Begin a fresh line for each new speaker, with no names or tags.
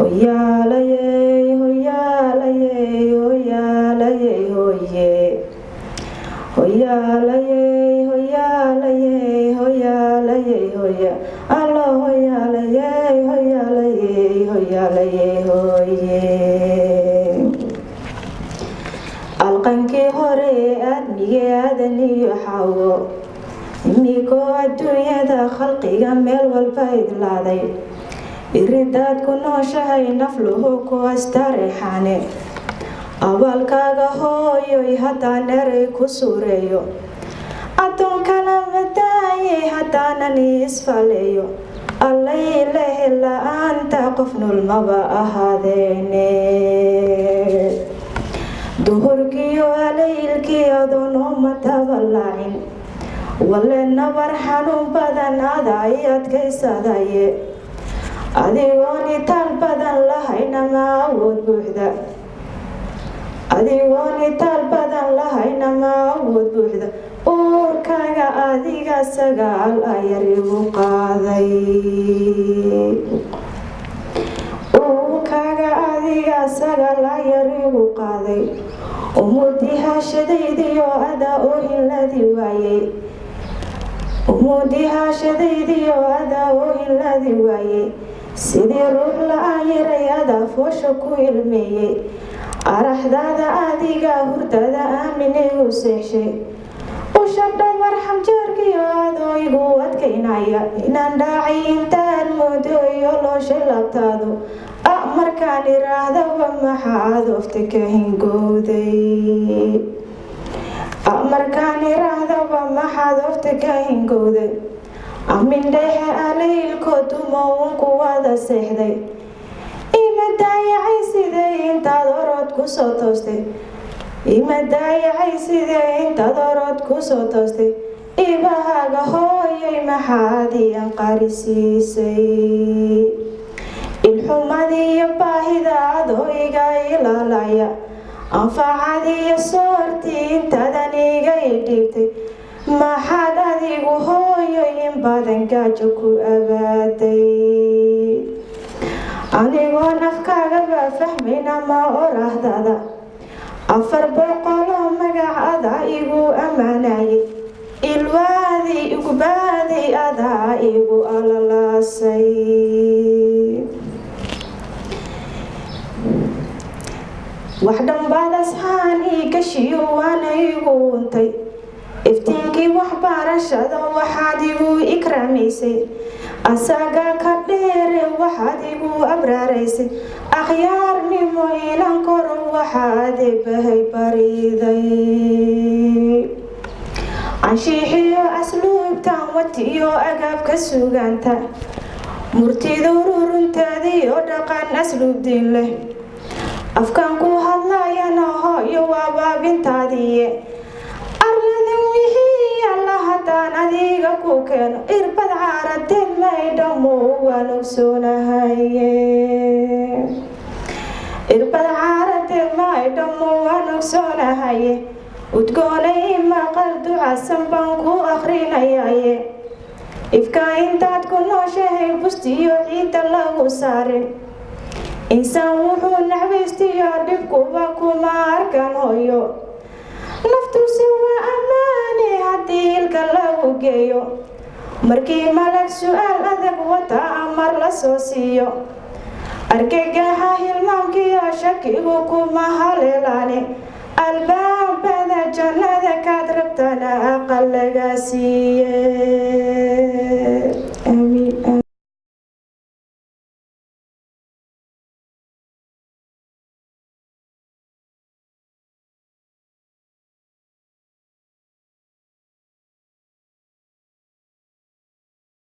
hoyalaye hoyalaye hoyalaye hoye hoyalaye hoyalaye hoyalaye hoya allo hoyalaye hoyalaye hoyalaye hoye alqankii hore aadmigeedaniyo xawo imikoo adduunyada khalqiga meel walba idlaaday iridaad ku nooshahay nafluhu ku astareexane abaalkaaga hooyoy haddaan eray ku suureeyo addoonkana madaayay haddaanan isfaleeyo allaylehe la-aanta qof nulmaba ahaadeene duhurkiyo halaylkii adoonoma tabalaacin walle nabar xanuun badan aday adkaysadaye adigoon itaal badan lahayna ma awood buuxda adigoon itaal badan lahayna ma awood buuxda uurkaaga adiga sagaal ayar igu qaaday uurkaaga adiga sagaal ayar igu qaaday umuudihashadaydiyo adaa oohinladii waayey umuudihashadaydiyo adaa oohinladii waayey sidii ruux la-aan yaray adaa foosha ku ilmeeyey araxdaada adiga hurdada aaminay u seexshay usha dhabar xamjeerkiyo adoo igu adkaynaya inaan dhaacay intaan moodo iyo looshay laabtaadu markaan iraahdaba maxaad ofta ka hingowday markaan iraahdaba maxaad ofta ka hingowday amindhexe alaylko dumowanku wada seexday ima daayacay sidee intaad orod kusoo toostay ima daayacay sidee intaad orod kusoo toostay ibahaaga hooyay maxaad iyan qarisiisay ilxumadiiyo baahida adoo iga ilaalaya anfacadiiyo soortii intaadan iga idhiibtay maxaad adigu hooyo in badan gaajo ku abaaday anigoon afkaagaba fahmayna ma orahdada 400 magacada igu ammaanayay ilwaadii igu baaday adaa igu alalaasay wax dhanbaad asxaan ii gashiyo waana igu untay iftiinkii waxbarashada waxaad igu ikraamaysay asaga ka dheere waxaad igu abraaraysay akhyaarnimo ilan koro waxaad bahay bariday anshiixiyo asluubtan watiyo agaabka sugaanta murtida ururuntaadiyo dhaqan asluub diin leh afkaan ku hadlayana hooyo waa baabintaadiye arladan wixii alla haddaan adiga ku keeno irbad caaradeed maydhamo waan ogsoonahaye irbad caaradeed maydhamo waan ogsoonahaye udgoonay maqal ducasan baan ku akhrinayaye ifkaa intaad ku nooshahay bustiyo ciidda lagu saarin insaan wuxuu nacbaystiyo dhibkuba kuma arkan hooyo naftusi waa ammaane haddii ilka lagu geeyo markii malag su-aal adag wata amar la soo siiyo argagaxa hilmaamkiyo shakigu kuma haleelaane albaabada jannada kaad rabtana aqal laga siiye